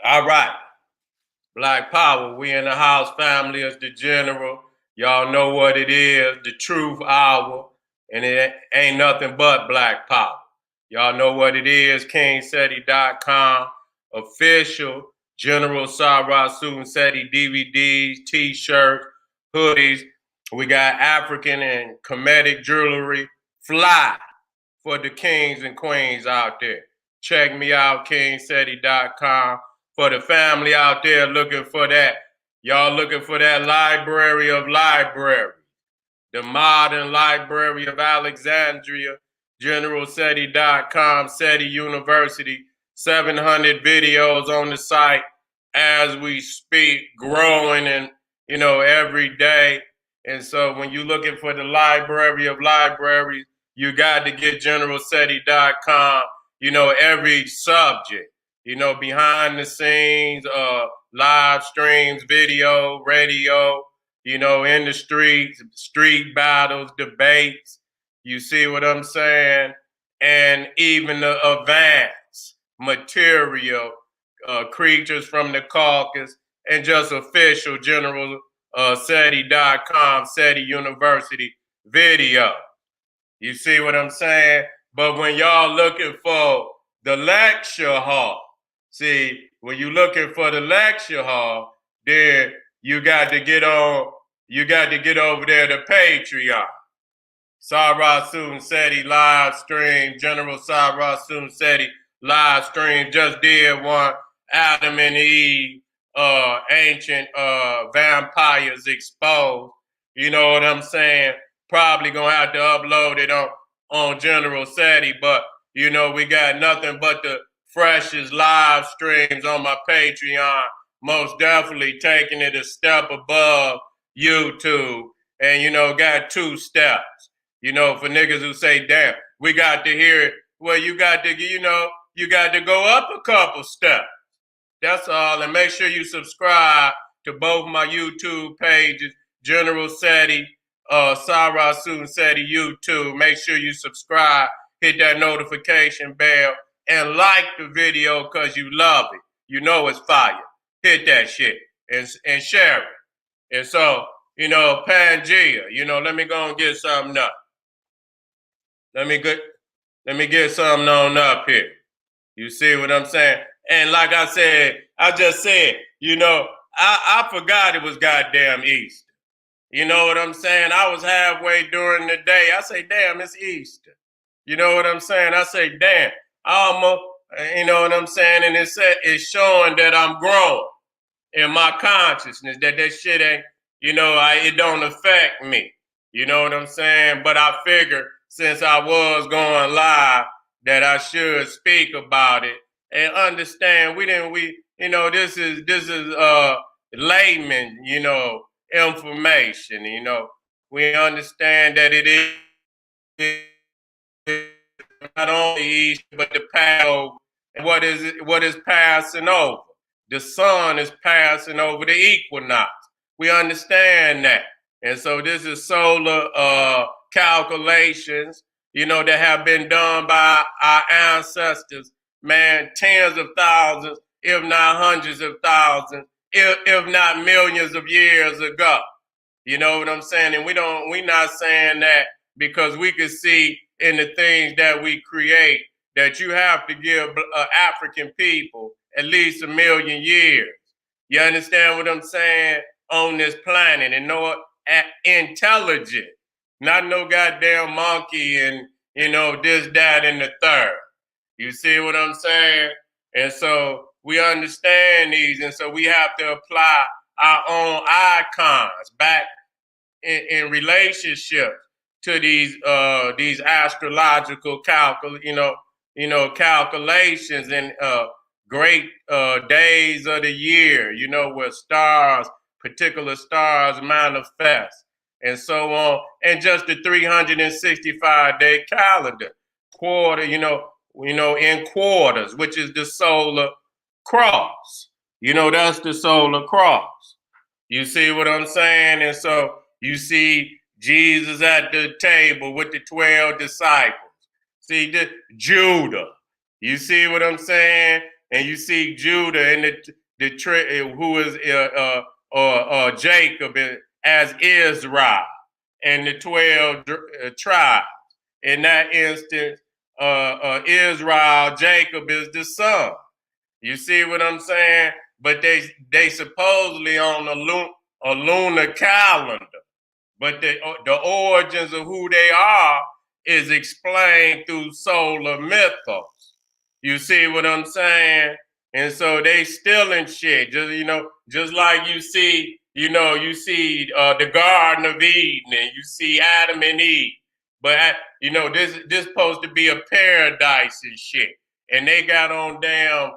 All right. Black Power, we in the house. Family is the general. Y'all know what it is, the truth hour. And it ain't nothing but Black Power. Y'all know what it is, KingSeti.com. Official General Sarah Seti DVDs, t-shirts, hoodies. We got African and Kemetic jewelry. Fly for the kings and queens out there. Check me out, KingSeti.com. For the family out there looking for that, y'all looking for that library of libraries, the modern library of Alexandria, GeneralSeti.com, Seti University, 700 videos on the site as we speak, growing and, every day. And so when you're looking for the library of libraries, you got to get GeneralSeti.com, every subject, behind the scenes, live streams, video, radio, in the streets, street battles, debates. You see what I'm saying? And even the advanced material, creatures from the caucus, and just official General Seti.com, Seti University video. You see what I'm saying? But when y'all looking for the lecture hall, see, when you looking for the lecture hall, then you got to get over there to Patreon. Sarah Seti live stream, General Sarah Seti live stream, just did one, Adam and Eve, ancient vampires exposed. You know what I'm saying? Probably gonna have to upload it on General Seti, but we got nothing but the freshest live streams on my Patreon. Most definitely taking it a step above YouTube, and got 2 steps. For niggas who say, damn, we got to hear it. Well, you got to go up a couple steps. That's all. And make sure you subscribe to both my YouTube pages, General Seti, Sarah Seti YouTube. Make sure you subscribe, hit that notification bell, and like the video because you love it. You know it's fire. Hit that shit and share it. And so, Pangea, let me go and get something up. Let me get something on up here. You see what I'm saying? And like I said, I just said, I forgot it was goddamn Easter. You know what I'm saying? I was halfway during the day. I say, damn, it's Easter. You know what I'm saying? I say, damn, almost, you know what I'm saying? And it's showing that I'm growing in my consciousness, that shit ain't, it don't affect me. You know what I'm saying? But I figure since I was going live that I should speak about it and understand this is layman, information, we understand that it is not only Easter, but the Passover. And what is passing over? The sun is passing over the equinox. We understand that. And so this is solar calculations, that have been done by our ancestors, man, tens of thousands, if not hundreds of thousands, if not millions of years ago. You know what I'm saying? And we're not saying that because we can see in the things that we create that you have to give African people at least 1 million years. You understand what I'm saying? On this planet, and no intelligent, not no goddamn monkey and this, that, and the third. You see what I'm saying? And so we understand these, and so we have to apply our own icons back in relationship to these astrological calculations and great days of the year, where particular stars manifest and so on, and just the 365-day calendar, quarter, in quarters, which is the solar cross. That's the solar cross. You see what I'm saying? And so you see Jesus at the table with the 12 disciples. See, Judah. You see what I'm saying? and you see Judah and who is Jacob as Israel and the 12 tribes. In that instance, Israel, Jacob is the son. You see what I'm saying? But they supposedly on a lunar calendar. But the origins of who they are is explained through solar mythos. You see what I'm saying? And so they still in shit. Just like you see the Garden of Eden and you see Adam and Eve. But this supposed to be a paradise and shit. And they got on damn,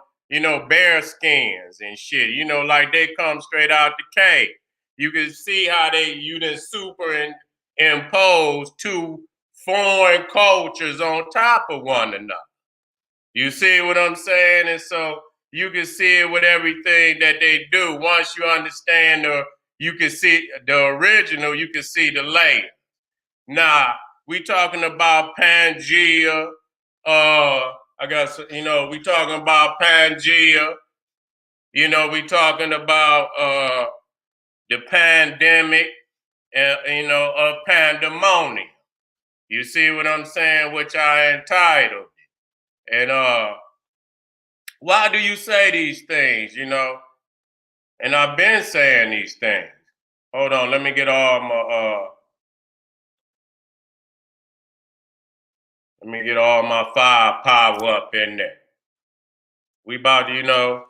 bear skins and shit. Like they come straight out the cave. You can see how you done superimpose two foreign cultures on top of one another. You see what I'm saying? And so you can see it with everything that they do. Once you understand you can see the original, you can see the layer. Now, we talking about Pangea. We talking about Pangea. We talking about the pandemic, of Pandemonium. You see what I'm saying? Which I entitled. And why do you say these things, And I've been saying these things. Hold on, let me get all my firepower up in there. We about to,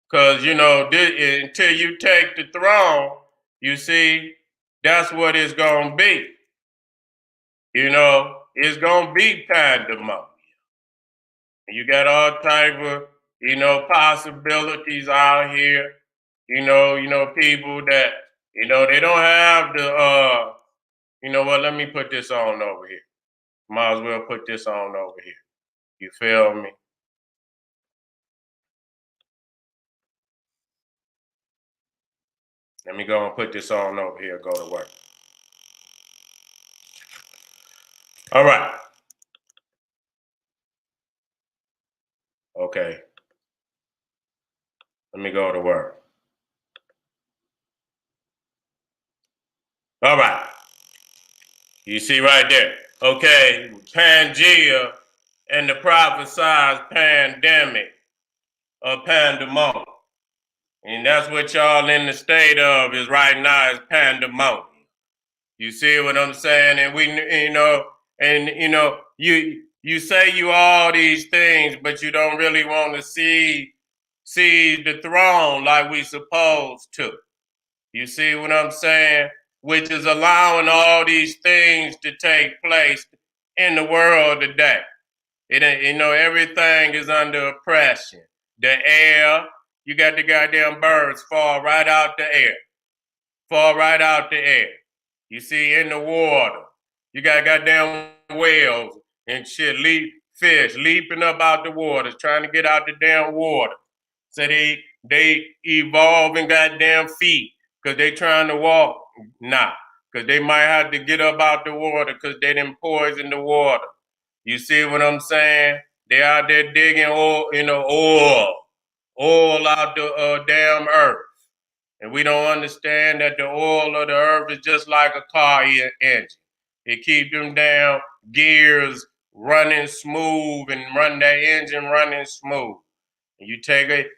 because, until you take the throne, you see, that's what it's going to be. It's going to be pandemonium. You got all type of, possibilities out here. People that, they don't have the, let me put this on over here. Might as well put this on over here. You feel me? Let me go and put this on over here, go to work. All right. Okay. Let me go to work. All right. You see right there. Okay. Pangea and the prophesized pandemic of Pandemonium. And that's what y'all in the state of is right now is pandemonium. You see what I'm saying? And you say you all these things, but you don't really want to see the throne like we supposed to. You see what I'm saying? Which is allowing all these things to take place in the world today. Everything is under oppression. The air, you got the goddamn birds fall right out the air. Fall right out the air. You see, in the water, you got goddamn whales and shit, fish leaping up out the water, trying to get out the damn water. So they evolving goddamn feet because they trying to walk. Nah, because they might have to get up out the water because they didn't poison the water. You see what I'm saying? They out there digging oil out the damn earth. And we don't understand that the oil of the earth is just like a car engine. It keeps them damn gears running smooth and run that engine running smooth. And you take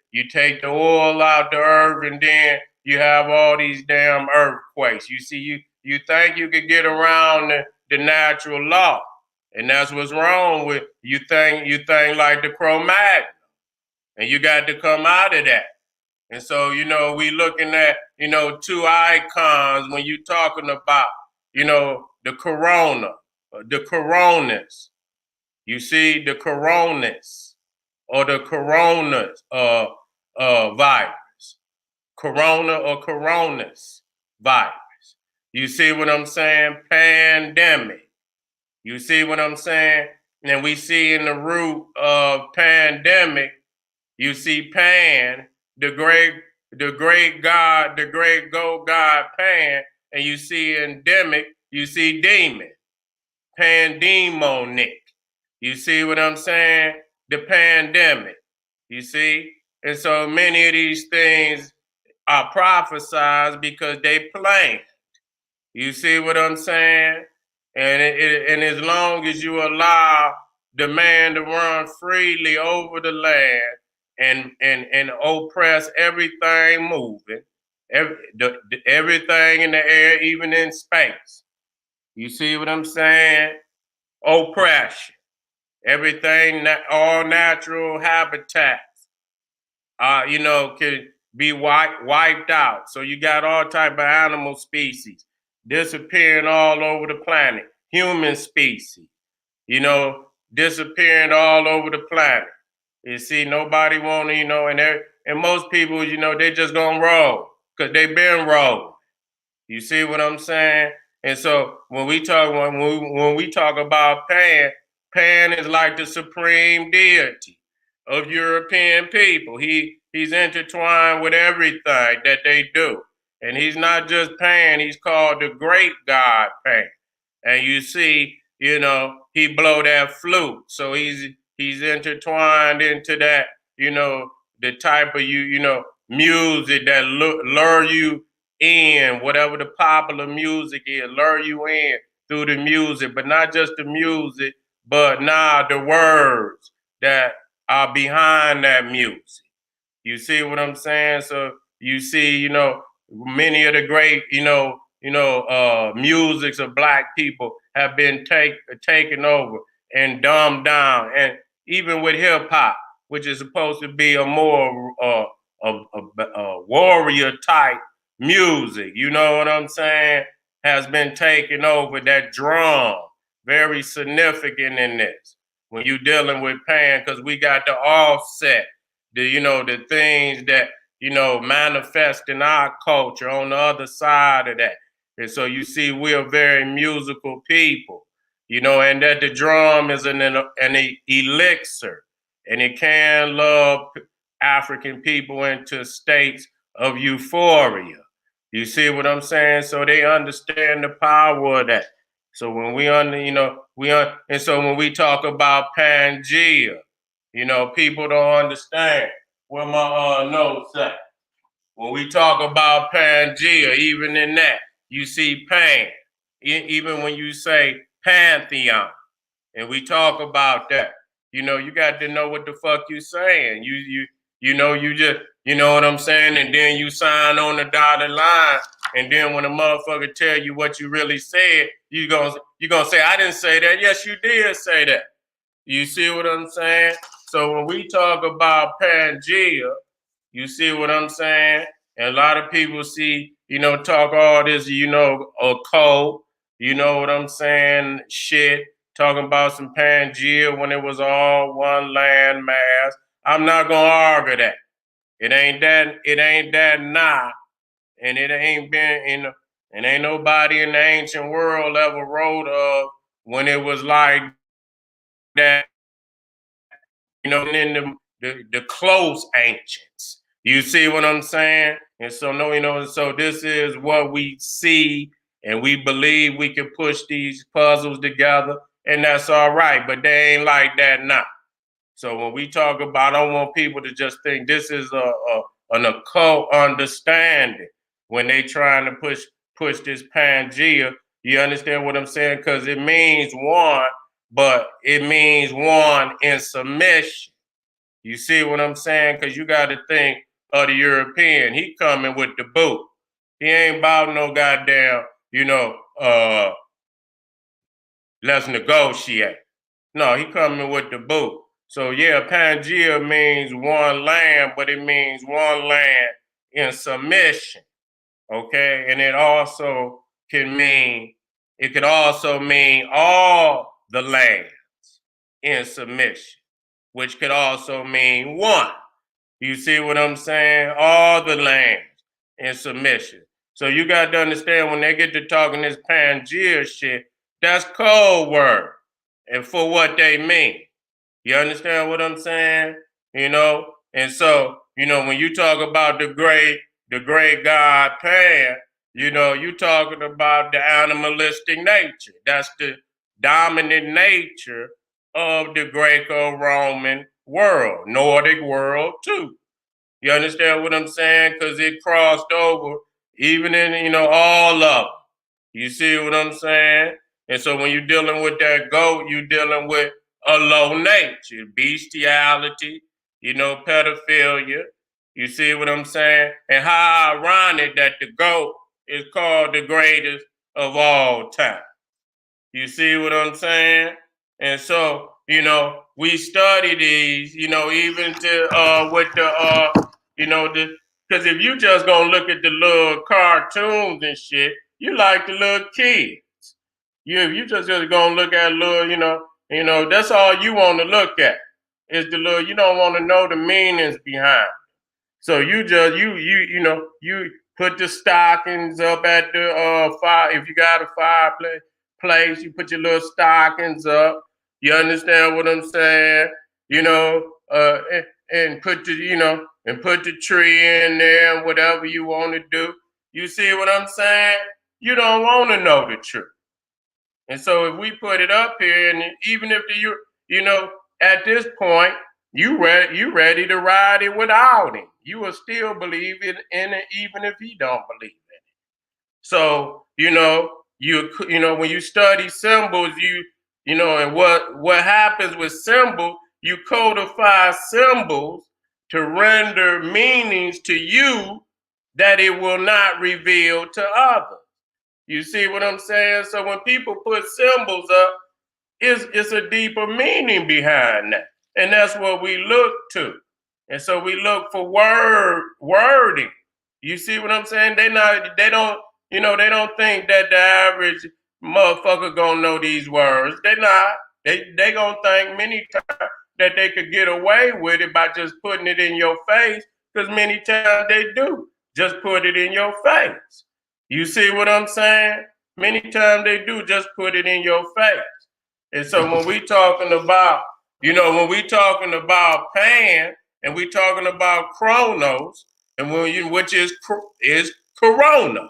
the oil out the earth, and then you have all these damn earthquakes. You see, you think you could get around the natural law, and that's what's wrong with you. Think like the Cro-Magnon, and you got to come out of that. And so, we looking at, two icons when you talking about, the corona, the coronas. You see the coronas or the coronas virus. Corona or coronas virus. You see what I'm saying? Pandemic. You see what I'm saying? And we see in the root of pandemic, you see Pan, the great god, the great goat god Pan, and you see endemic, you see demon, pandemonic. You see what I'm saying? The pandemic. You see? And so many of these things are prophesized because they plain. You see what I'm saying? And as long as you allow the man to run freely over the land and oppress everything moving, everything in the air, even in space. You see what I'm saying? Oppression. Everything, all natural habitats, could be wiped out. So you got all type of animal species disappearing all over the planet. Human species, disappearing all over the planet. You see, nobody want to, and most people, they just gonna roll because they been rolling. You see what I'm saying? And so when we talk about Pan, Pan is like the supreme deity of European people. He's intertwined with everything that they do. And he's not just Pan, he's called the great god Pan. And you see, he blow that flute. So he's intertwined into that, the type of music that lure you in, whatever the popular music is, lure you in through the music, but not just the music, but now the words that are behind that music. You see what I'm saying? So you see, many of the great, musics of black people have been taken over and dumbed down, and even with hip hop, which is supposed to be a more warrior type music, you know what I'm saying, has been taken over. That drum, very significant in this when you're dealing with Pan, because we got the offset, the things that manifest in our culture on the other side of that. And so you see, we're very musical people, and that the drum is an elixir, and it can love African people into states of euphoria. You see what I'm saying? So they understand the power of that. So when and so when we talk about Pangea, people don't understand where my notes at. When we talk about Pangea, even in that, you see Pan. Even when you say Pantheon, and we talk about that, you got to know what the fuck you saying. You just, you know what I'm saying? And then you sign on the dotted line. And then when a motherfucker tell you what you really said, you gonna say, I didn't say that. Yes, you did say that. You see what I'm saying? So when we talk about Pangea, you see what I'm saying? And a lot of people see, talk all this, occult, you know what I'm saying? Shit, talking about some Pangea when it was all one land mass. I'm not gonna argue that. It ain't that now. And it ain't been and ain't nobody in the ancient world ever wrote of when it was like that, in the close ancients. You see what I'm saying? And so no, so this is what we see, and we believe we can push these puzzles together, and that's all right. But they ain't like that now. So when we talk about, I don't want people to just think this is an occult understanding when they trying to push this Pangea. You understand what I'm saying? Because it means one, but it means one in submission. You see what I'm saying? Because you got to think of the European. He coming with the boot. He ain't about no goddamn, let's negotiate. No, he coming with the boot. So yeah, Pangea means one land, but it means one land in submission. Okay, and it could also mean all the lands in submission, which could also mean one. You see what I'm saying? All the lands in submission. So you got to understand when they get to talking this Pangea shit, that's code word and for what they mean. You understand what I'm saying? And so, when you talk about the great God Pan, you talking about the animalistic nature. That's the dominant nature of the Greco-Roman world, Nordic world too. You understand what I'm saying? Because it crossed over even in, all of them. You see what I'm saying? And so when you're dealing with that goat, you're dealing with a low nature, bestiality, pedophilia. You see what I'm saying? And how ironic that the goat is called the greatest of all time. You see what I'm saying? And so, we study these, even to with the because if you just gonna look at the little cartoons and shit, you like the little kids. You just gonna look at little, that's all you want to look at. Is the little, you don't want to know the meanings behind. So you just you put the stockings up at the fire. If you got a fireplace, you put your little stockings up. You understand what I'm saying? And put the tree in there and whatever you want to do. You see what I'm saying? You don't want to know the truth. And so if we put it up here, and even if at this point you ready to ride it without him, you will still believe in it, even if he don't believe in it. So when you study symbols, and what happens with symbols, you codify symbols to render meanings to you that it will not reveal to others. You see what I'm saying? So when people put symbols up, it's a deeper meaning behind that. And that's what we look to. And so we look for wording. You see what I'm saying? They don't think that the average motherfucker gonna know these words. They not. They gonna think many times that they could get away with it by just putting it in your face, because many times they do just put it in your face. You see what I'm saying? Many times they do just put it in your face. And so when we talking about, Pan, and we talking about Chronos, and which is Corona,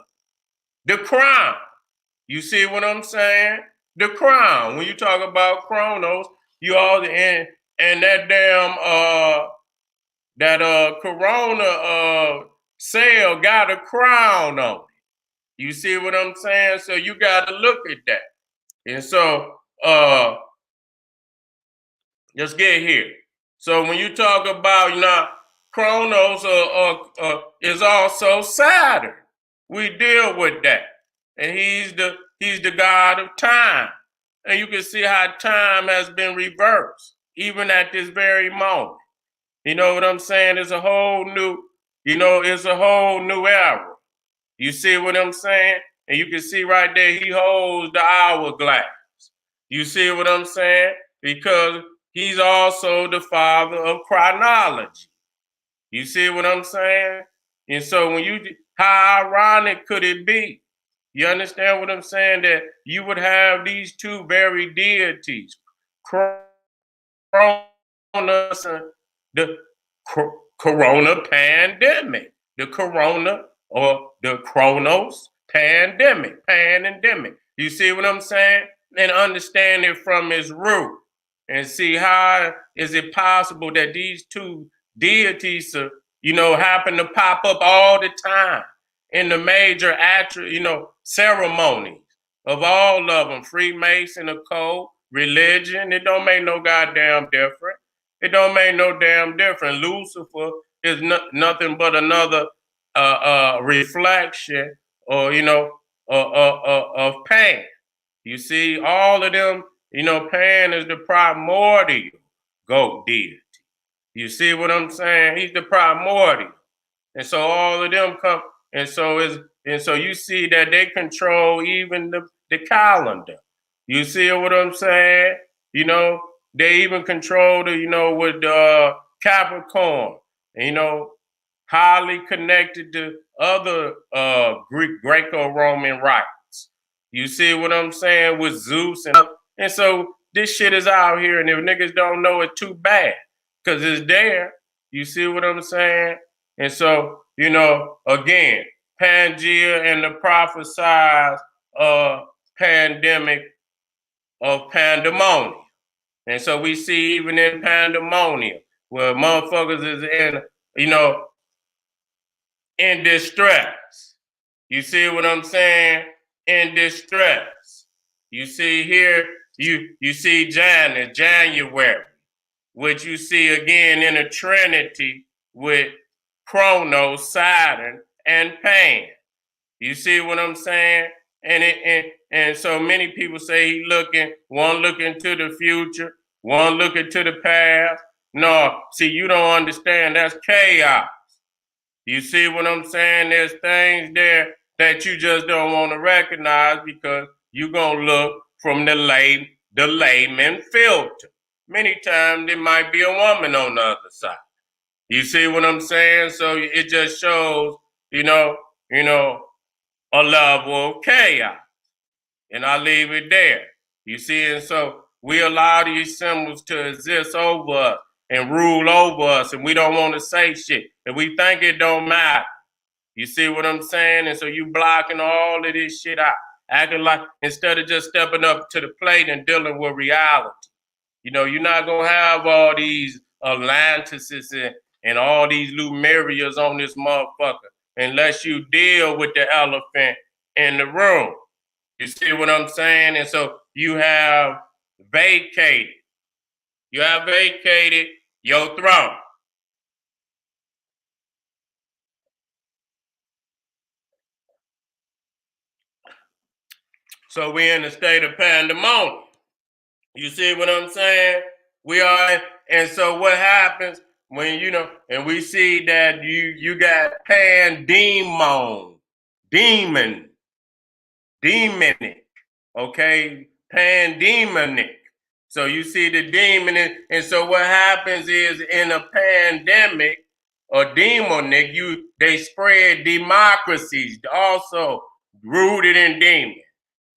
the crown. You see what I'm saying? The crown. When you talk about Chronos, you all and that damn Corona cell got a crown on it. You see what I'm saying? So you got to look at that. And so let's get here. So when you talk about, Chronos is also Saturn. We deal with that. And he's the god of time. And you can see how time has been reversed, even at this very moment. You know what I'm saying? It's a whole new era. You see what I'm saying? And you can see right there, he holds the hourglass. You see what I'm saying? Because he's also the father of chronology. You see what I'm saying? And so how ironic could it be? You understand what I'm saying? That you would have these two very deities, Chronos and the Corona pandemic, the Corona or the Chronos pandemic. You see what I'm saying? And understand it from its root, and see how is it possible that these two deities, happen to pop up all the time in the major ceremonies of all of them, Freemason, occult, religion. It don't make no goddamn difference. It don't make no damn difference. Lucifer is nothing but another reflection, or of Pan. You see, all of them, Pan is the primordial goat deity. You see what I'm saying? He's the primordial. And so all of them come, and so you see that they control even the calendar. You see what I'm saying? They even control with Capricorn, highly connected to other Greco-Roman rites. You see what I'm saying? With Zeus and so this shit is out here, and if niggas don't know it, too bad, because it's there. You see what I'm saying? And so, again, Pangea and the prophesized pandemic of Pandemonium. And so we see even in Pandemonium, where motherfuckers is in, in distress. You see what I'm saying? In distress. You see here, you see January, which you see again in a trinity with Chronos, Saturn, and Pan. You see what I'm saying? And so many people say he one looking to the future, one looking to the past. No, see, you don't understand. That's chaos. You see what I'm saying? There's things there that you just don't want to recognize because you're going to look from the layman filter. Many times there might be a woman on the other side. You see what I'm saying? So it just shows, a level of chaos. And I leave it there. You see, and so we allow these symbols to exist over us and rule over us, and we don't want to say shit. And we think it don't matter. You see what I'm saying? And so you blocking all of this shit out. Acting like instead of just stepping up to the plate and dealing with reality. You're not gonna have all these Atlantises and all these Lumerias on this motherfucker unless you deal with the elephant in the room. You see what I'm saying? And so you have vacated. You have vacated your throne. So we're in a state of pandemonium. You see what I'm saying? We are, and so what happens when and we see that you got demonic, okay, pandemonic. So you see the demon, and so what happens is in a pandemic or demonic, they spread democracies also rooted in demon.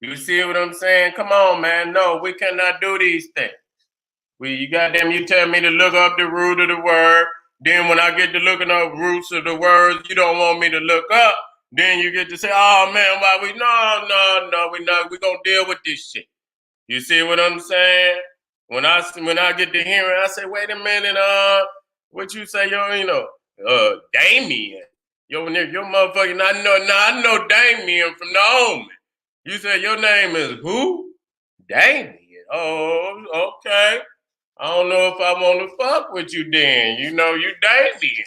You see what I'm saying? Come on, man. No, we cannot do these things. You tell me to look up the root of the word. Then when I get to looking up roots of the words, you don't want me to look up. Then you get to say, oh man, why we we're not, we gonna deal with this shit. You see what I'm saying? When I get to hearing, I say, wait a minute, what you say, Damien. Your motherfucking, I know Damien from the Omen. You said your name is who? Damien. Oh, okay. I don't know if I want to fuck with you then. You Damien.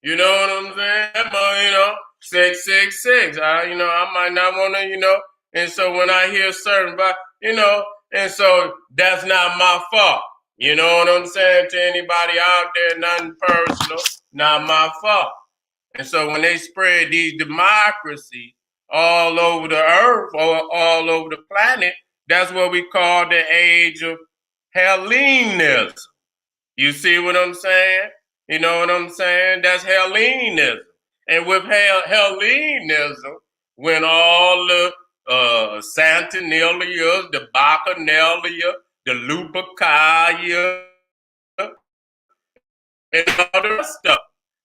You know what I'm saying? 666. I might not want to, and so when I hear certain, and so that's not my fault. You know what I'm saying? To anybody out there, nothing personal, not my fault. And so when they spread these democracies all over the earth or all over the planet, that's what we call the age of Hellenism. You see what I'm saying? You know what I'm saying? That's Hellenism. And with Hellenism, when all the Santinelias, the Bacchanalia, the Lupercalia, and all the stuff.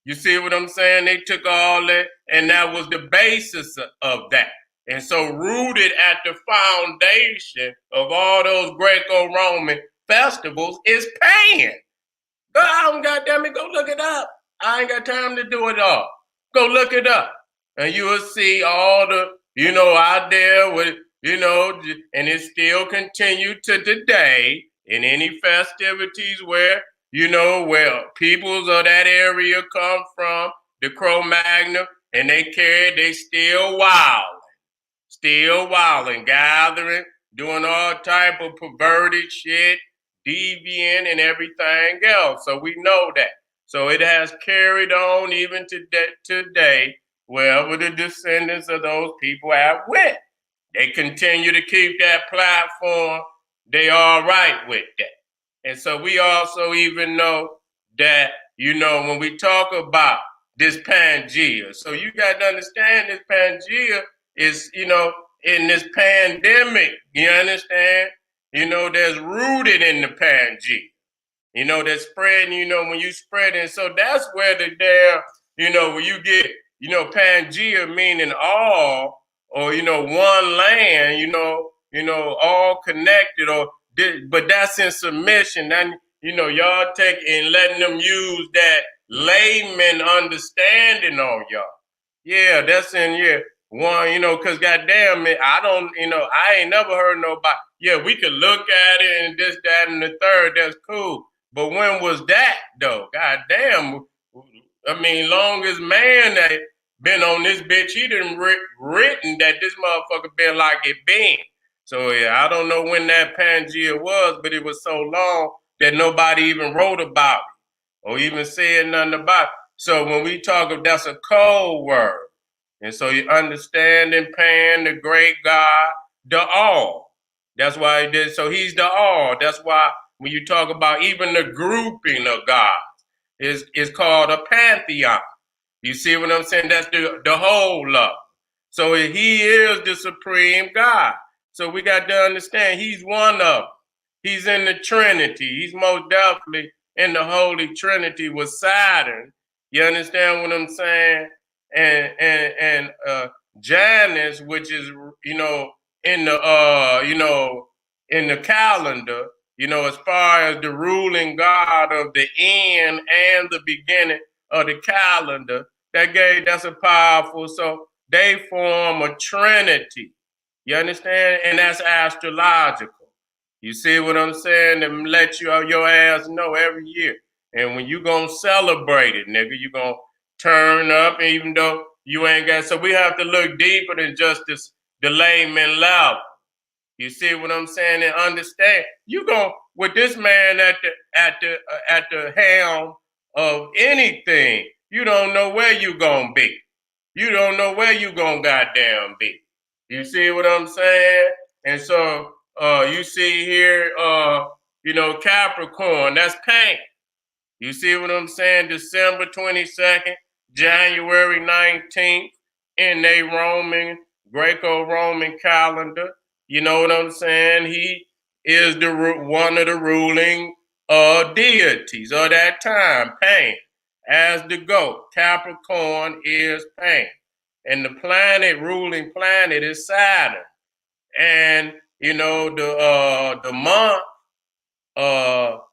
You see what I'm saying? They took all that, and that was the basis of that. And so rooted at the foundation of all those Greco-Roman festivals is Pan. Go out, goddamn it, go look it up. I ain't got time to do it all. Go look it up. And you will see all the, out there with, and it still continued to today in any festivities where where peoples of that area come from, the Cro-Magnon, and they still wilding, gathering, doing all type of perverted shit, deviant and everything else. So we know that. So it has carried on even today, wherever the descendants of those people have went. They continue to keep that platform. They all right with that. And so we also even know that, when we talk about this Pangea, so you got to understand this Pangea is, in this pandemic, you understand? That's rooted in the Pangea. That's spreading, when you spread it. So that's where the damn, when you get, Pangea meaning all, or, one land, all connected, but that's in submission. And y'all take and letting them use that layman understanding on y'all. Yeah, that's in one, because goddamn it, I don't, I ain't never heard nobody. Yeah, we could look at it and this, that, and the third. That's cool. But when was that though? Goddamn. I mean, longest man that been on this bitch, he done written that this motherfucker been like it been. So yeah, I don't know when that Pangea was, but it was so long that nobody even wrote about it or even said nothing about it. So when we talk of that's a code word. And so you understand in Pan, the great God, the all. That's why he did. So he's the all. That's why when you talk about even the grouping of God is called a pantheon. You see what I'm saying? That's the whole love. So he is the supreme God. So we got to understand he's one of them. He's in the Trinity. He's most definitely in the Holy Trinity with Saturn. You understand what I'm saying? And Janus, which is in the in the calendar, as far as the ruling God of the end and the beginning of the calendar, that's a powerful. So they form a trinity. You understand? And that's astrological. You see what I'm saying? And let your ass know every year. And when you gonna celebrate it, nigga, you gonna turn up, even though you ain't got. So we have to look deeper than just the layman level. You see what I'm saying? And understand, you going with this man at the helm of anything. You don't know where you gonna be. You don't know where you gonna goddamn be. You see what I'm saying? And so you see here, Capricorn. That's pain. You see what I'm saying? December 22nd, January 19th, in a Greco-Roman calendar. You know what I'm saying? He is one of the ruling deities of that time, Pan. As the goat, Capricorn is Pan. And the ruling planet is Saturn. And, the month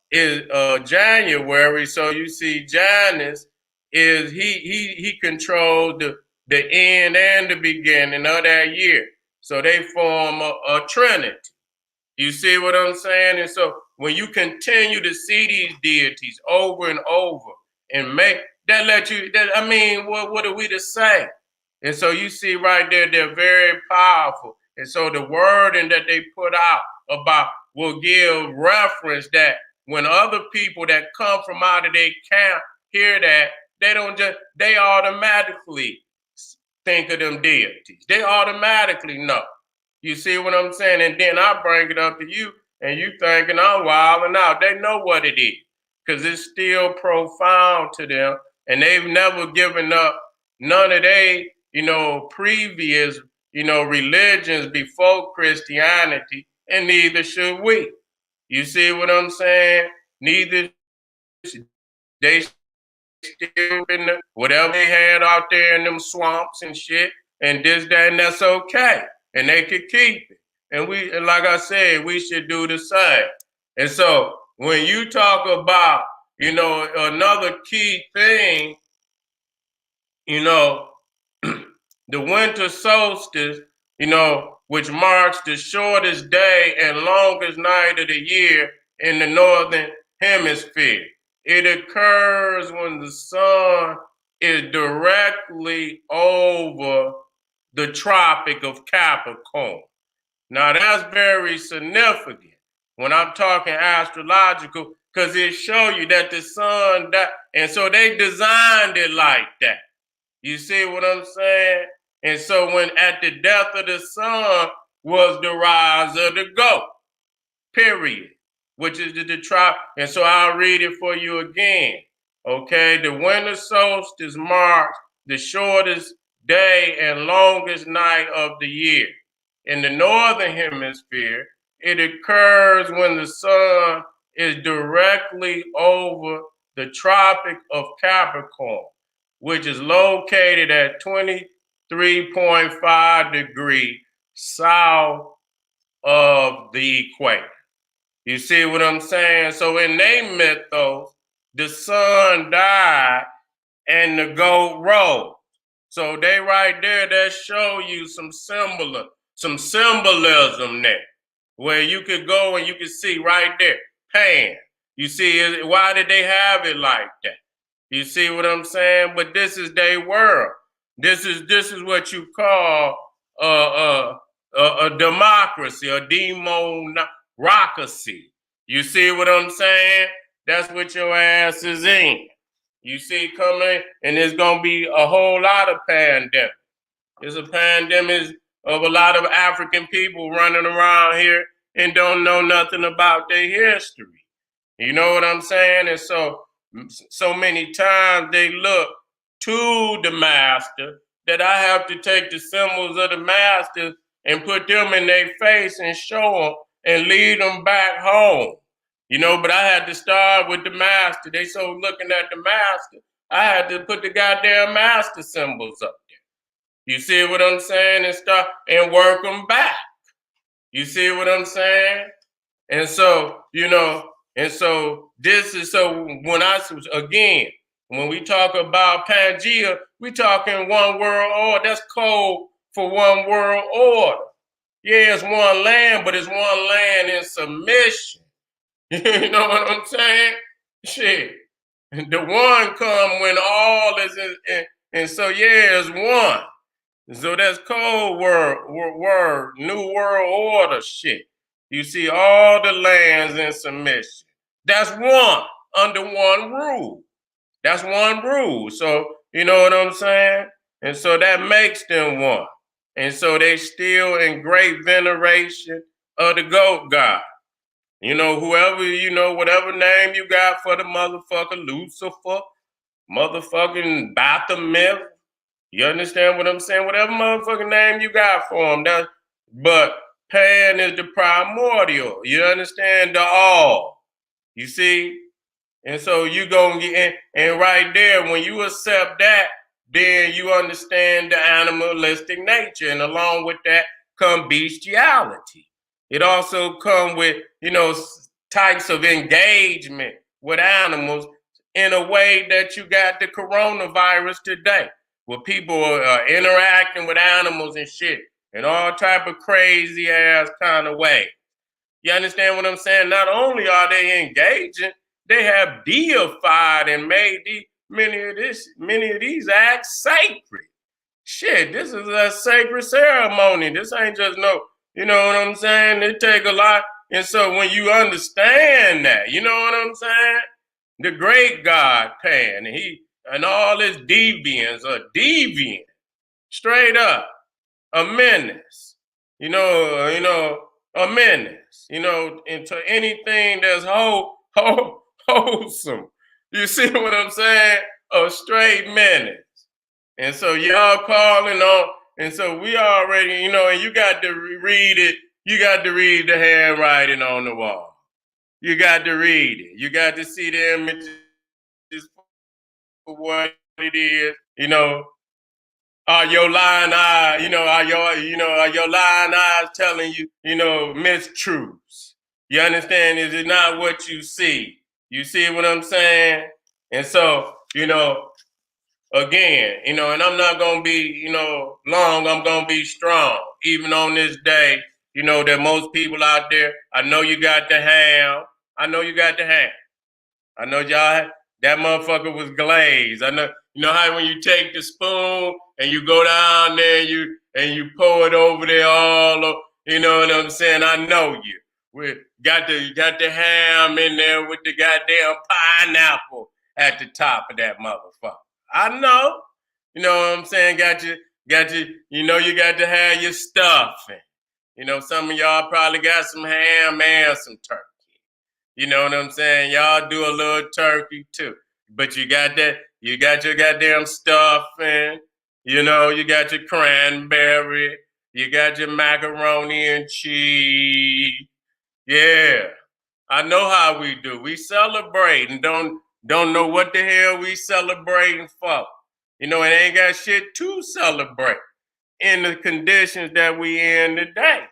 is January. So you see, Janus is he controlled the end and the beginning of that year. So they form a trinity. You see what I'm saying? And so when you continue to see these deities over and over and make that I mean, what are we to say? And so you see right there, they're very powerful. And so the wording that they put out about will give reference that when other people that come from out of their camp hear that, they automatically think of them deities. They automatically know. You see what I'm saying? And then I bring it up to you, and you thinking I'm wilding out. They know what it is, because it's still profound to them, and they've never given up none of they, previous, religions before Christianity, and neither should we. You see what I'm saying? Neither they still in whatever they had out there in them swamps and shit, and this, that, and that's okay. And they could keep it. And like I said, we should do the same. And so when you talk about, another key thing, the winter solstice, which marks the shortest day and longest night of the year in the northern hemisphere. It occurs when the sun is directly over the Tropic of Capricorn. Now that's very significant when I'm talking astrological, because it show you that the sun, and so they designed it like that. You see what I'm saying? And so when at the death of the sun was the rise of the goat, period, which is the tribe. And so I'll read it for you again. Okay, the winter solstice marks the shortest day and longest night of the year. In the northern hemisphere, it occurs when the sun is directly over the Tropic of Capricorn, which is located at 23.5 degrees south of the equator. You see what I'm saying? So in their mythos, the sun died and the goat rose. So they right there, that show you some symbolism there, where you could go and you could see right there, Pan. You see, why did they have it like that? You see what I'm saying? But this is their world. This is what you call a democracy, a democracy. You see what I'm saying? That's what your ass is in. You see coming, and there's gonna be a whole lot of pandemic. There's a pandemic of a lot of African people running around here and don't know nothing about their history. You know what I'm saying? And so many times they look to the master that I have to take the symbols of the master and put them in their face and show them and lead them back home. You know, but I had to start with the master. They so looking at the master, I had to put the goddamn master symbols up there. You see what I'm saying? And start and work them back. You see what I'm saying? And so, and so this is so when we talk about Pangea, we talking one world order. That's code for one world order. Yeah, it's one land, but it's one land in submission. You know what I'm saying? Shit. The one come when all is in, and so yeah, it's one. So that's cold word, new world order shit. You see all the lands in submission. That's one under one rule. That's one rule. So you know what I'm saying? And so that makes them one. And so they still in great veneration of the goat god. You know, whoever, whatever name you got for the motherfucker, Lucifer, motherfucking Baphomet. You understand what I'm saying? Whatever motherfucking name you got for him. But Pan is the primordial. You understand? The all. You see? And so you gonna get in, and right there, when you accept that, then you understand the animalistic nature. And along with that come bestiality. It also come with, types of engagement with animals in a way that you got the coronavirus today, where people are interacting with animals and shit in all type of crazy ass kind of way. You understand what I'm saying? Not only are they engaging, they have deified and made many of these acts sacred. Shit, this is a sacred ceremony. This ain't just no, you know what I'm saying? It take a lot. And so when you understand that, you know what I'm saying? The great God Pan, and all his deviants are deviant, straight up, a menace. A menace. Into anything that's wholesome. You see what I'm saying? A straight menace. And so y'all calling on, and so we already, and you got to read it. You got to read the handwriting on the wall. You got to read it. You got to see the images for what it is. Are your lying eyes, are your lying eyes telling you, mistruths? You understand? Is it not what you see? You see what I'm saying? And so, again, and I'm not gonna be, long, I'm gonna be strong. Even on this day, that most people out there, I know you got the ham. I know you got the ham. I know y'all, that motherfucker was glazed. I know, how when you take the spoon and you go down there and you pour it over there all, you know what I'm saying? I know you. We got the ham in there with the goddamn pineapple at the top of that motherfucker. I know. You know what I'm saying? You got to have your stuffing. Some of y'all probably got some ham and some turkey. You know what I'm saying? Y'all do a little turkey too. But you got your goddamn stuffing, you got your cranberry, you got your macaroni and cheese. Yeah. I know how we do. We celebrate and don't know what the hell we celebrating for. It ain't got shit to celebrate in the conditions that we in today.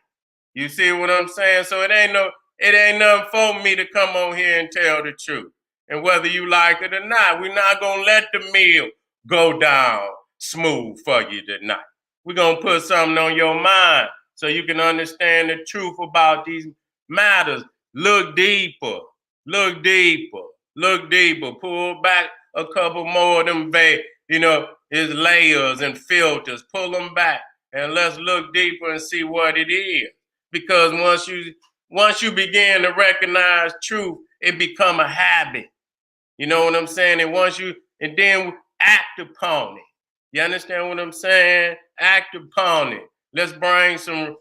You see what I'm saying? So it ain't it ain't nothing for me to come on here and tell the truth. And whether you like it or not, we're not going to let the meal go down smooth for you tonight. We're going to put something on your mind so you can understand the truth about these matters. Look deeper, look deeper, look deeper. Pull back a couple more of them, his layers and filters. Pull them back and let's look deeper and see what it is. Because once you begin to recognize truth, it become a habit. You know what I'm saying? And then act upon it. You understand what I'm saying? Act upon it. Let's bring some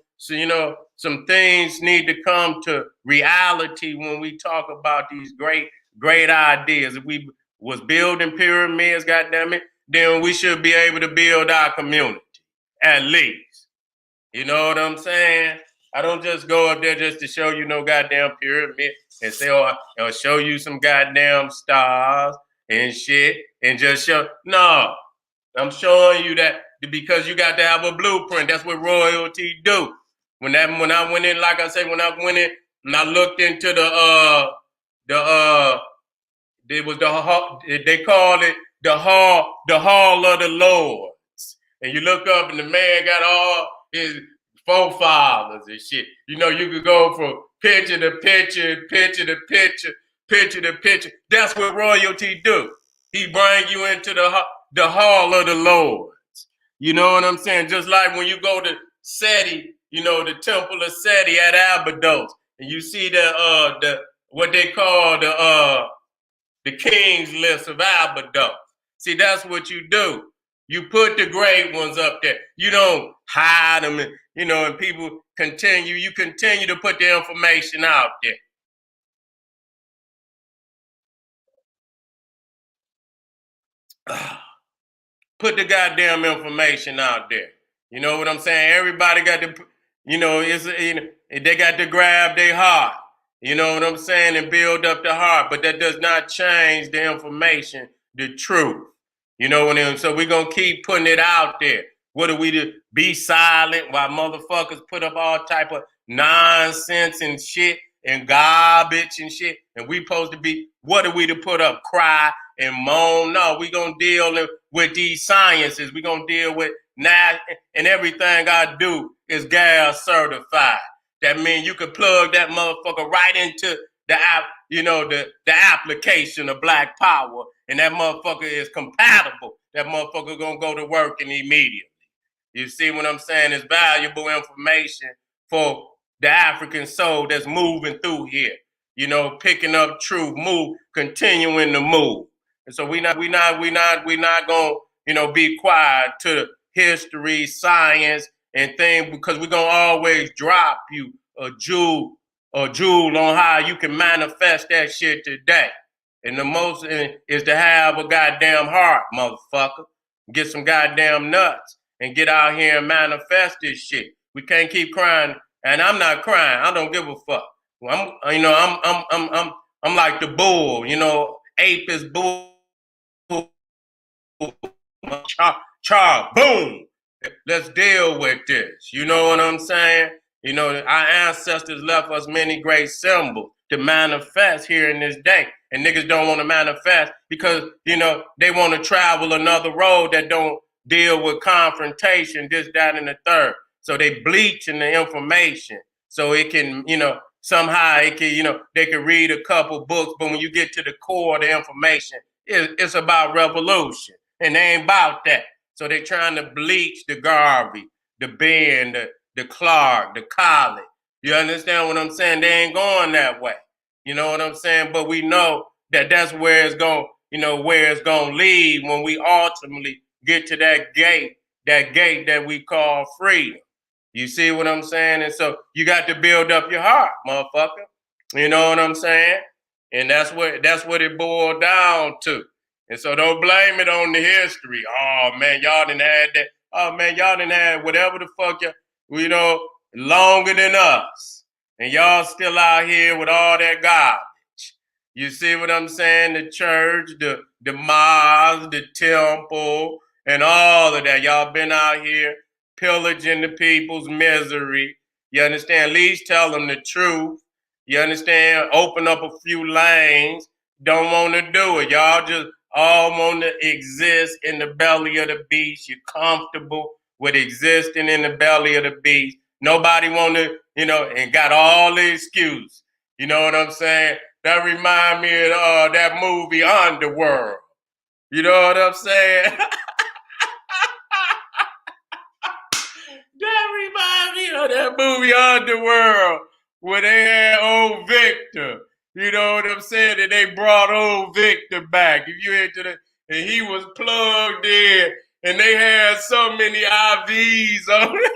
things need to come to reality when we talk about these great ideas. If we was building pyramids, goddammit, then we should be able to build our community, at least. You know what I'm saying? I don't just go up there just to show you no goddamn pyramid and say, oh, I'll show you some goddamn stars and shit and just show. No, I'm showing you that because you got to have a blueprint. That's what royalty do. When I went in, like I said, when I went in and I looked into it was they called it the hall of the Lords. And you look up and the man got all his forefathers and shit. You know, you could go from picture to picture, picture to picture, picture to picture. That's what royalty do. He bring you into the hall of the Lords. You know what I'm saying? Just like when you go to Seti, the temple of Seti at Abydos, and you see the what they call the king's list of Abydos. See, that's what you do. You put the great ones up there. You don't hide them, and people you continue to put the information out there. Put the goddamn information out there. You know what I'm saying? Everybody got to, they got to grab their heart. You know what I'm saying? And build up the heart. But that does not change the information, the truth. You know what I mean? So we're going to keep putting it out there. What do we do? Be silent while motherfuckers put up all type of nonsense and shit and garbage and shit. And we supposed to be, what are we to put up? Cry and moan? No, we going to deal with these sciences. We going to deal with now, and everything I do is gas certified. That means you can plug that motherfucker right into the application of Black Power, and that motherfucker is compatible. That motherfucker gonna go to work and immediately. You see what I'm saying? It's valuable information for the African soul that's moving through here. Picking up truth, continuing to move. And so we not gonna be quiet to history, science, and things, because we're gonna always drop you a jewel on how you can manifest that shit today. And the most is to have a goddamn heart, motherfucker. Get some goddamn nuts and get out here and manifest this shit. We can't keep crying, and I'm not crying. I don't give a fuck. I'm like the bull. Ape is bull. Boom. Let's deal with this. You know what I'm saying? Our ancestors left us many great symbols to manifest here in this day. And niggas don't want to manifest because, they want to travel another road that don't deal with confrontation, this, that, and the third. So they bleaching the information so it can, somehow it can, they can read a couple books, but when you get to the core of the information, it's about revolution. And they ain't about that. So they trying to bleach the Garvey, the Ben, the Clark, the College. You understand what I'm saying? They ain't going that way. You know what I'm saying? But we know that that's where it's going, where it's going to lead when we ultimately get to that gate that we call freedom. You see what I'm saying? And so you got to build up your heart, motherfucker. You know what I'm saying? And that's what it boiled down to. And so don't blame it on the history. Oh man, y'all didn't have that. Oh man, y'all didn't have whatever the fuck longer than us. And y'all still out here with all that garbage. You see what I'm saying? The church, the mosque, the temple, and all of that. Y'all been out here pillaging the people's misery. You understand? At least tell them the truth. You understand? Open up a few lanes. Don't want to do it. Y'all just all want to exist in the belly of the beast. You're comfortable with existing in the belly of the beast. Nobody want to, and got all the excuse. You know what I'm saying? That remind me of that movie Underworld. You know what I'm saying? That reminds me of that movie Underworld where they had old Victor. You know what I'm saying? And they brought old Victor back. If you into the, and he was plugged in, and they had so many IVs on it.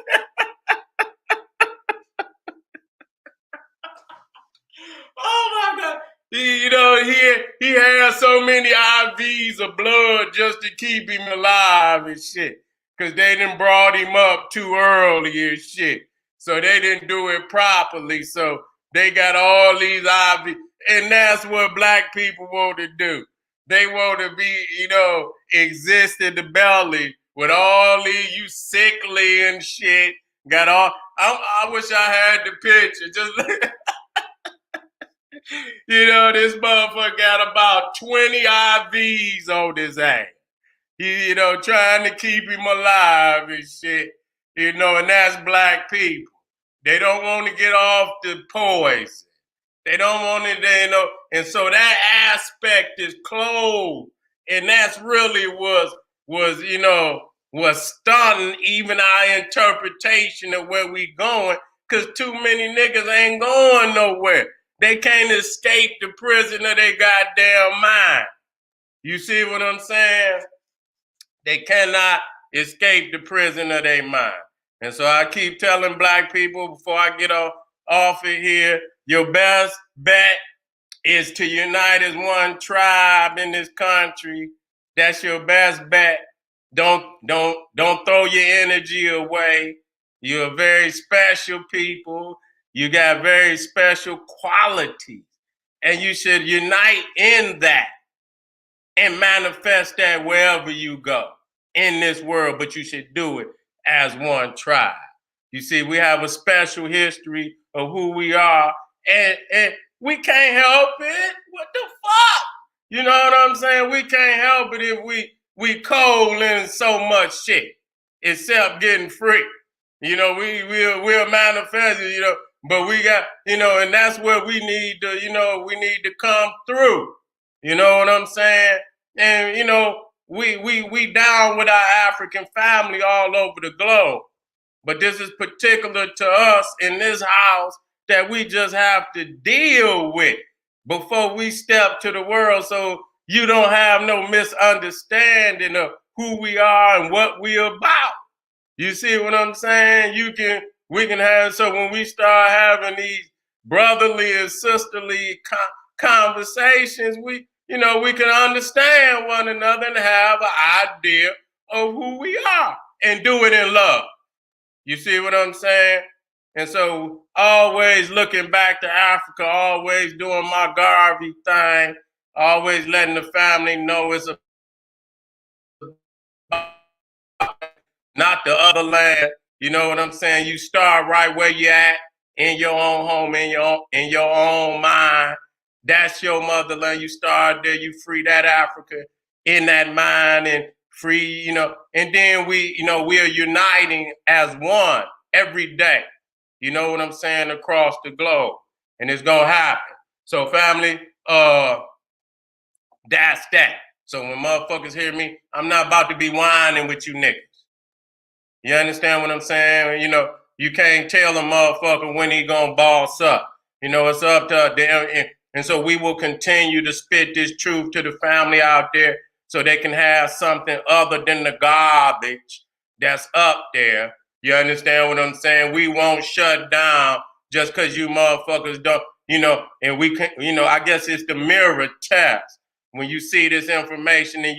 Oh my God. He had so many IVs of blood just to keep him alive and shit. Because they done brought him up too early and shit. So they didn't do it properly. So they got all these IVs. And that's what black people want to do. They want to be, exist in the belly with all these, you sickly and shit. Got all, I wish I had the picture. Just this motherfucker got about 20 IVs on his ass. Trying to keep him alive and shit. And that's black people. They don't want to get off the poison. They don't want to, and so that aspect is closed. And that's really was stunning even our interpretation of where we going, because too many niggas ain't going nowhere. They can't escape the prison of their goddamn mind. You see what I'm saying? They cannot escape the prison of their mind. And so I keep telling black people before I get off of here, your best bet is to unite as one tribe in this country. That's your best bet. Don't throw your energy away. You're very special people. You got very special qualities. And you should unite in that and manifest that wherever you go in this world, but you should do it as one tribe. You see, we have a special history of who we are, and we can't help it. What the fuck? You know what I'm saying? We can't help it if we cold in so much shit, except getting free. We'll manifest it, but we got, and that's where we need to come through. You know what I'm saying? And we down with our African family all over the globe. But this is particular to us in this house that we just have to deal with before we step to the world, so you don't have no misunderstanding of who we are and what we're about. You see what I'm saying? We can have, so when we start having these brotherly and sisterly conversations, we can understand one another and have an idea of who we are and do it in love. You see what I'm saying? And so always looking back to Africa, always doing my Garvey thing, always letting the family know it's not the other land. You know what I'm saying? You start right where you at, in your own home, in your own mind. That's your motherland. You start there, you free that Africa in that mind and free, and then we are uniting as one every day. You know what I'm saying? Across the globe. And it's gonna happen. So family, that's that. So when motherfuckers hear me, I'm not about to be whining with you niggas. You understand what I'm saying? You can't tell a motherfucker when he gonna boss up. It's up to them. And so we will continue to spit this truth to the family out there so they can have something other than the garbage that's up there. You understand what I'm saying? We won't shut down just because you motherfuckers don't, and we can, I guess it's the mirror test. When you see this information and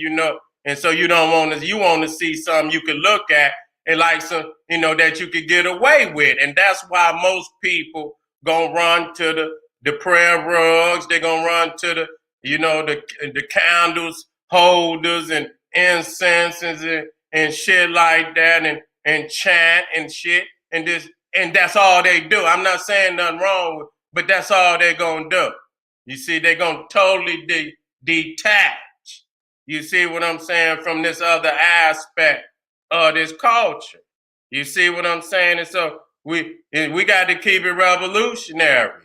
and so you want to see something you can look at and like some, that you could get away with. And that's why most people gonna run to the prayer rugs. They're gonna run to the, the candles holders and incenses and shit like that and chant and shit. And that's all they do. I'm not saying nothing wrong with, but that's all they're gonna do. You see, they're gonna totally detach. You see what I'm saying, from this other aspect of this culture. You see what I'm saying? And so we got to keep it revolutionary.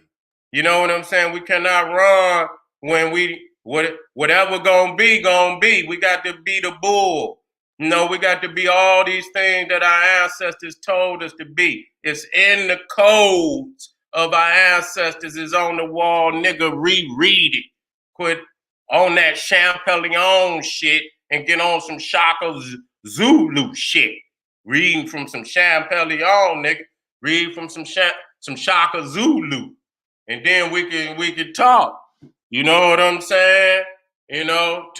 You know what I'm saying? We cannot run when whatever gonna be, gonna be. We got to be the bull. You know, we got to be all these things that our ancestors told us to be. It's in the codes of our ancestors. It's on the wall. Nigga, reread it. Quit on that Champollion shit and get on some Shaka Zulu shit. Reading from some Champollion, nigga. Read from some Shaka Zulu. And then we can talk. You know what I'm saying? You know,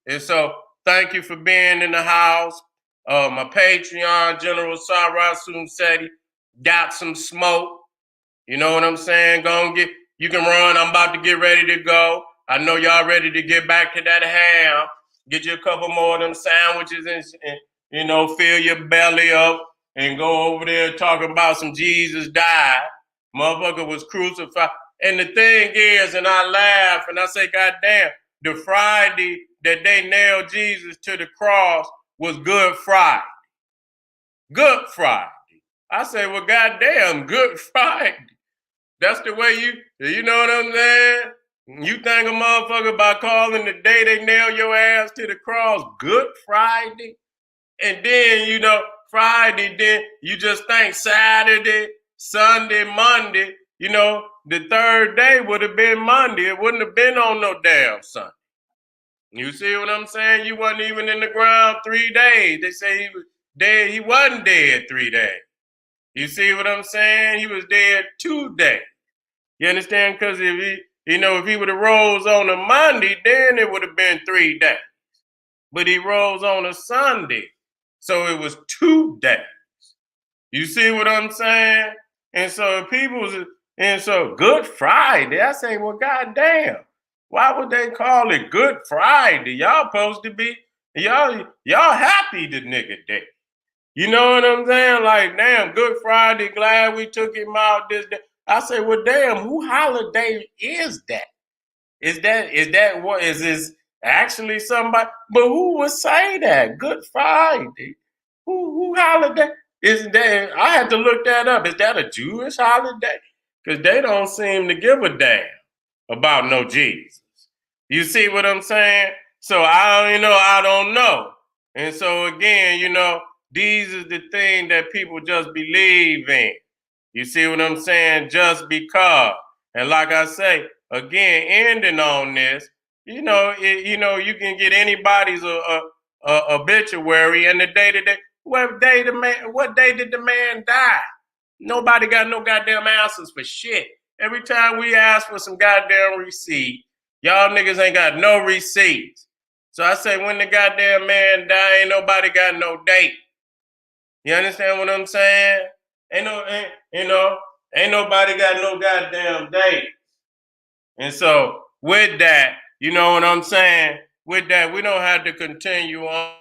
and so thank you for being in the house. My Patreon, General Sarasun Seti, got some smoke. You know what I'm saying? You can run. I'm about to get ready to go. I know y'all ready to get back to that ham. Get you a couple more of them sandwiches and you know, fill your belly up and go over there talking about some Jesus died. Motherfucker was crucified. And the thing is, and I laugh and I say, God damn, the Friday that they nailed Jesus to the cross was Good Friday. Good Friday. I say, well, goddamn, Good Friday. That's the way you know what I'm saying? You thank a motherfucker by calling the day they nail your ass to the cross Good Friday. And then, you know, Friday, then you just think Saturday, Sunday, Monday, you know, the third day would have been Monday. It wouldn't have been on no damn Sunday. You see what I'm saying? You wasn't even in the ground 3 days. They say he was dead. He wasn't dead 3 days. You see what I'm saying? He was dead 2 days. You understand? Because if he would have rose on a Monday, then it would have been 3 days. But he rose on a Sunday, so it was 2 days. You see what I'm saying? And so Good Friday. I say, well, goddamn, why would they call it Good Friday? Y'all supposed to be y'all happy the nigga dead. You know what I'm saying? Like, damn, Good Friday, glad we took him out this day. I say, well, damn, who holiday is that? Is this actually somebody? But who would say that? Good Friday. Who holiday? Is that? I had to look that up. Is that a Jewish holiday? Because they don't seem to give a damn about no Jesus. You see what I'm saying? So I don't know. And so again, these are the things that people just believe in. You see what I'm saying? Just because. And like I say, again, ending on this, you can get anybody's obituary, and the day that what day did the man die? Nobody got no goddamn answers for shit. Every time we ask for some goddamn receipt, y'all niggas ain't got no receipts. So I say, when the goddamn man die, ain't nobody got no date. You understand what I'm saying? Ain't nobody got no goddamn date. And so with that, you know what I'm saying? With that, we don't have to continue on.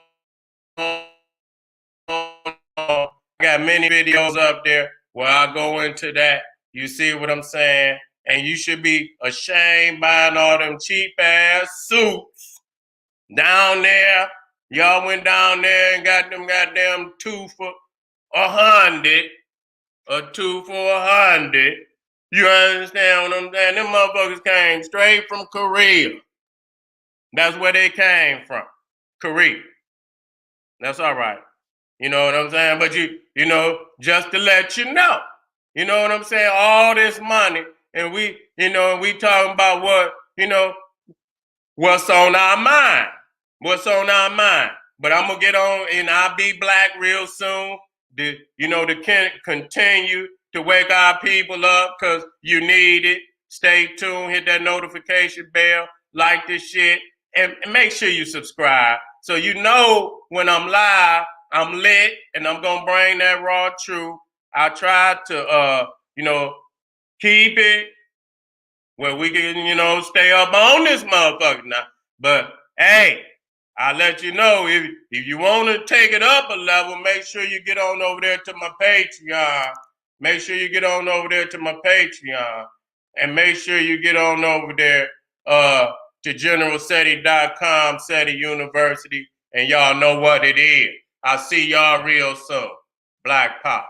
I got many videos up there where I go into that. You see what I'm saying? And you should be ashamed buying all them cheap ass suits down there. Y'all went down there and got them goddamn 2 for $100 or 2 for $100. You understand what I'm saying? Them motherfuckers came straight from Korea. That's where they came from. Korea. That's all right. You know what I'm saying? But just to let you know. You know what I'm saying? All this money, and we talking about what's on our mind. What's on our mind. But I'm gonna get on, and I'll be black real soon. To continue to wake our people up, because you need it. Stay tuned, hit that notification bell, like this shit, and make sure you subscribe so you know when I'm live, I'm lit, and I'm gonna bring that raw truth. I try to keep it where we can stay up on this motherfucker now. But hey, I'll let you know, if you want to take it up a level, make sure you get on over there to my Patreon. Make sure you get on over there to my Patreon. And make sure you get on over there to generalseti.com, Seti University, and y'all know what it is. I'll see y'all real soon. Black Power.